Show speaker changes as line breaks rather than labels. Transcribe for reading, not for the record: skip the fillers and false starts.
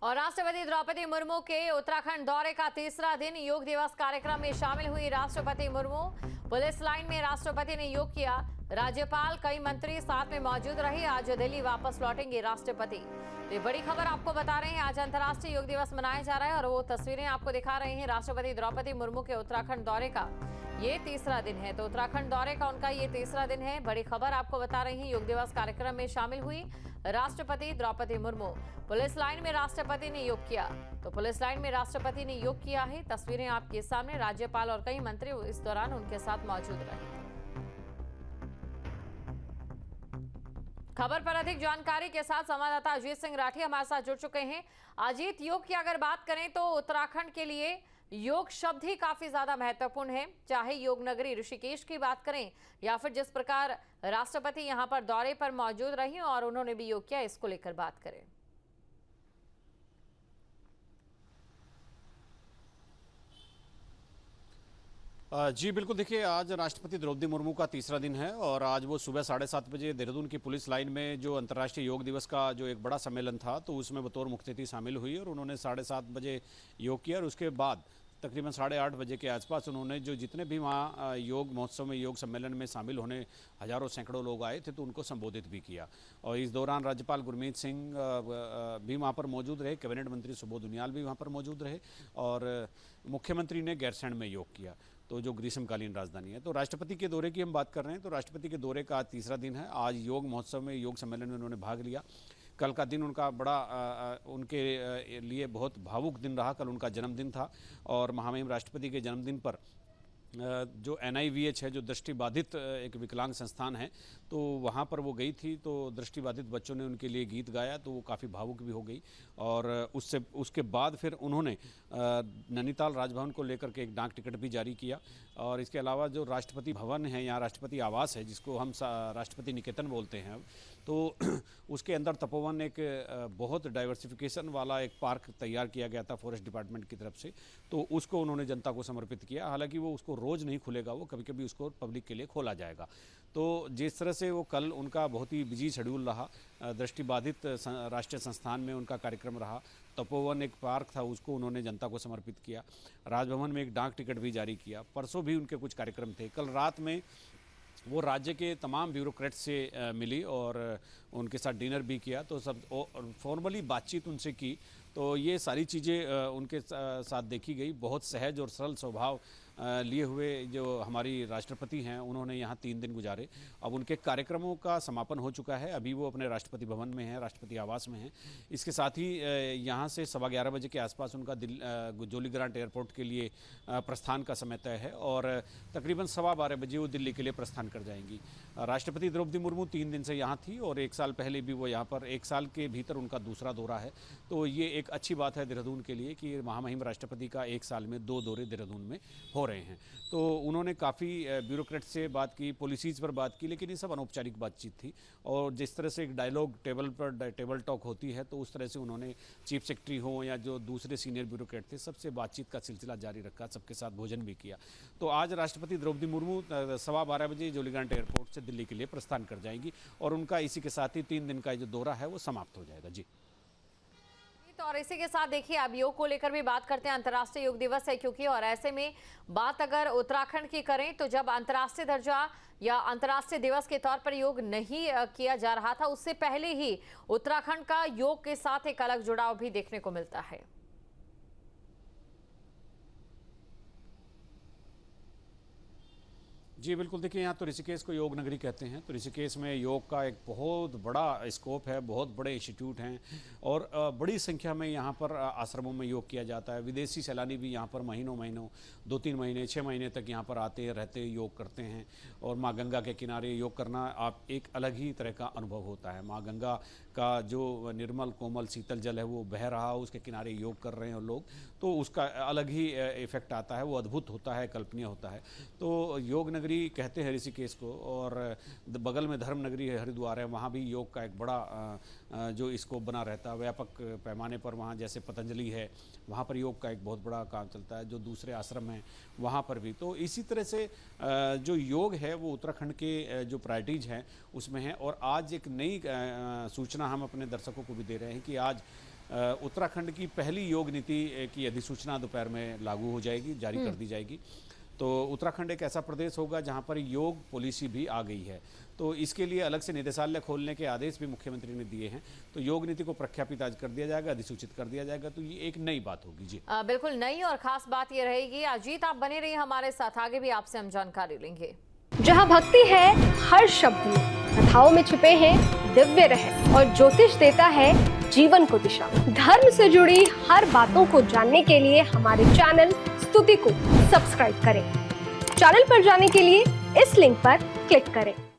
और राष्ट्रपति द्रौपदी मुर्मू के उत्तराखंड दौरे का तीसरा दिन योग दिवस कार्यक्रम में शामिल हुई राष्ट्रपति मुर्मू। पुलिस लाइन में राष्ट्रपति ने योग किया। राज्यपाल, कई मंत्री साथ में मौजूद रहे। आज दिल्ली वापस लौटेंगे राष्ट्रपति। तो ये बड़ी खबर आपको बता रहे हैं, आज अंतर्राष्ट्रीय योग दिवस मनाया जा रहा है और वो तस्वीरें आपको दिखा रहे हैं राष्ट्रपति द्रौपदी मुर्मू के उत्तराखंड दौरे का। ये तीसरा दिन है, तो उत्तराखंड दौरे का उनका ये तीसरा दिन है। बड़ी खबर आपको बता रही हैं, योग दिवस कार्यक्रम में शामिल हुई राष्ट्रपति द्रौपदी मुर्मू। पुलिस लाइन में राष्ट्रपति ने योग किया, तो पुलिस लाइन में राष्ट्रपति ने योग किया है। तस्वीरें आपके सामने, राज्यपाल और कई मंत्री इस दौरान उनके साथ मौजूद रहे। खबर पर अधिक जानकारी के साथ संवाददाता अजीत सिंह राठी हमारे साथ जुड़ चुके हैं। अजीत, योग की अगर बात करें तो उत्तराखंड के लिए योग शब्द ही काफी ज्यादा महत्वपूर्ण है, चाहे योग नगरी ऋषिकेश की बात करें या फिर जिस प्रकार राष्ट्रपति यहां पर दौरे पर मौजूद रही और उन्होंने भी योग किया, इसको लेकर बात करें।
जी बिल्कुल, देखिए आज राष्ट्रपति द्रौपदी मुर्मू का तीसरा दिन है और आज वो सुबह 7:30 बजे देहरादून की पुलिस लाइन में जो अंतर्राष्ट्रीय योग दिवस का जो एक बड़ा सम्मेलन था तो उसमें बतौर मुख्य अतिथि शामिल हुई और उन्होंने 7:30 बजे योग किया और उसके बाद तकरीबन 8:30 बजे के आसपास उन्होंने जो जितने भी वहाँ योग महोत्सव में योग सम्मेलन में शामिल होने हजारों सैकड़ों लोग आए थे तो उनको संबोधित भी किया। और इस दौरान राज्यपाल गुरमीत सिंह भी वहाँ पर मौजूद रहे, कैबिनेट मंत्री सुबोध उनियाल भी वहाँ पर मौजूद रहे और मुख्यमंत्री ने गैरसैंण में योग किया, तो जो ग्रीष्मकालीन राजधानी है। तो राष्ट्रपति के दौरे की हम बात कर रहे हैं, तो राष्ट्रपति के दौरे का आज तीसरा दिन है। आज योग महोत्सव में, योग सम्मेलन में उन्होंने भाग लिया। कल का दिन उनका बड़ा उनके लिए बहुत भावुक दिन रहा। कल उनका जन्मदिन था और महामहिम राष्ट्रपति के जन्मदिन पर जो NIVH है, जो दृष्टिबाधित एक विकलांग संस्थान है, तो वहाँ पर वो गई थी, तो दृष्टिबाधित बच्चों ने उनके लिए गीत गाया, तो वो काफ़ी भावुक भी हो गई। और उसके बाद फिर उन्होंने नैनीताल राजभवन को लेकर के एक डाक टिकट भी जारी किया। और इसके अलावा जो राष्ट्रपति भवन है, यहाँ राष्ट्रपति आवास है, जिसको हम राष्ट्रपति निकेतन बोलते हैं अब, तो उसके अंदर तपोवन एक बहुत डाइवर्सिफिकेशन वाला एक पार्क तैयार किया गया था फॉरेस्ट डिपार्टमेंट की तरफ से, तो उसको उन्होंने जनता को समर्पित किया। हालांकि वो उसको रोज़ नहीं खुलेगा, वो कभी कभी उसको पब्लिक के लिए खोला जाएगा। तो जिस तरह से वो कल उनका बहुत ही बिजी शेड्यूल रहा, दृष्टिबाधित राष्ट्रीय संस्थान में उनका कार्यक्रम रहा, तपोवन एक पार्क था, उसको उन्होंने जनता को समर्पित किया। राजभवन में एक डाक टिकट भी जारी किया। परसों भी उनके कुछ कार्यक्रम थे। कल रात में वो राज्य के तमाम ब्यूरोक्रेट से मिली और उनके साथ डिनर भी किया, तो सब फॉर्मली बातचीत उनसे की। तो ये सारी चीज़ें उनके साथ देखी गई। बहुत सहज और सरल स्वभाव लिए हुए जो हमारी राष्ट्रपति हैं, उन्होंने यहाँ 3 दिन गुजारे। अब उनके कार्यक्रमों का समापन हो चुका है। अभी वो अपने राष्ट्रपति भवन में हैं, राष्ट्रपति आवास में हैं। इसके साथ ही यहाँ से 11:15 बजे के आसपास उनका जोली ग्रांट एयरपोर्ट के लिए प्रस्थान का समय तय है और तकरीबन 12:15 बजे वो दिल्ली के लिए प्रस्थान कर जाएंगी। राष्ट्रपति द्रौपदी मुर्मू 3 दिन से यहाँ थी और 1 साल पहले भी वो यहाँ पर, 1 साल के भीतर उनका दूसरा दौरा है। तो ये एक अच्छी बात है देहरादून के लिए कि महामहिम राष्ट्रपति का 1 साल में 2 दौरे देहरादून में हो रहे हैं। तो उन्होंने काफ़ी ब्यूरोक्रेट से बात की, पॉलिसीज़ पर बात की, लेकिन ये सब अनौपचारिक बातचीत थी। और जिस तरह से एक डायलॉग टेबल टॉक होती है, तो उस तरह से उन्होंने चीफ सेक्रेटरी हो या जो दूसरे सीनियर ब्यूरोक्रेट थे, सबसे बातचीत का सिलसिला जारी रखा, सबके साथ भोजन भी किया। तो आज राष्ट्रपति द्रौपदी मुर्मू 12:15 बजे जोली ग्रांट एयरपोर्ट से दिल्ली के लिए प्रस्थान कर जाएंगी और उनका इसी के साथ ही 3 दिन का जो दौरा है वो समाप्त हो जाएगा। जी,
तो और इसी के साथ देखिए अब योग को लेकर भी बात करते हैं। अंतर्राष्ट्रीय योग दिवस है क्योंकि, और ऐसे में बात अगर उत्तराखंड की करें तो जब अंतर्राष्ट्रीय दर्जा या अंतर्राष्ट्रीय दिवस के तौर पर योग नहीं किया जा रहा था, उससे पहले ही उत्तराखंड का योग के साथ एक अलग जुड़ाव भी देखने को मिलता है।
जी बिल्कुल, देखिए यहाँ तो ऋषिकेश को योग नगरी कहते हैं। तो ऋषिकेश में योग का एक बहुत बड़ा स्कोप है, बहुत बड़े इंस्टीट्यूट हैं और बड़ी संख्या में यहाँ पर आश्रमों में योग किया जाता है। विदेशी सैलानी भी यहाँ पर महीनों 2-3 महीने 6 महीने तक यहाँ पर आते रहते योग करते हैं। और माँ गंगा के किनारे योग करना आप एक अलग ही तरह का अनुभव होता है। माँ गंगा का जो निर्मल कोमल शीतल जल है वो बह रहा, उसके किनारे योग कर रहे हैं लोग, तो उसका अलग ही इफेक्ट आता है, वो अद्भुत होता है, कल्पनीय होता है। तो योग नगरी नगरी कहते हैं ऋषिकेश को, और बगल में धर्म नगरी है हरिद्वार है, वहाँ भी योग का एक बड़ा जो स्कोप बना रहता है व्यापक पैमाने पर। वहाँ जैसे पतंजलि है, वहाँ पर योग का एक बहुत बड़ा काम चलता है, जो दूसरे आश्रम हैं वहाँ पर भी। तो इसी तरह से जो योग है वो उत्तराखंड के जो प्रायोरिटीज हैं उसमें है। और आज एक नई सूचना हम अपने दर्शकों को भी दे रहे हैं कि आज उत्तराखंड की पहली योग नीति की अधिसूचना दोपहर में लागू हो जाएगी, जारी कर दी जाएगी। तो उत्तराखंड एक ऐसा प्रदेश होगा जहां पर योग पॉलिसी भी आ गई है, तो इसके लिए अलग से निदेशालय खोलने के आदेश भी मुख्यमंत्री ने दिए हैं। तो योग नीति को प्रख्यापित आज कर दिया जाएगा, अधिसूचित कर दिया जाएगा, तो ये एक नई बात होगी। जी
बिल्कुल नई और खास बात ये रहेगी। अजीत, आप बने रहिए हमारे साथ, आगे भी आपसे हम जानकारी लेंगे।
जहाँ भक्ति है हर शब्द में, कथाओं में छुपे हैं दिव्य रहस्य और ज्योतिष देता है जीवन को दिशा। धर्म से जुड़ी हर बातों को जानने के लिए हमारे चैनल स्तुति को सब्सक्राइब करें। चैनल पर जाने के लिए इस लिंक पर क्लिक करें।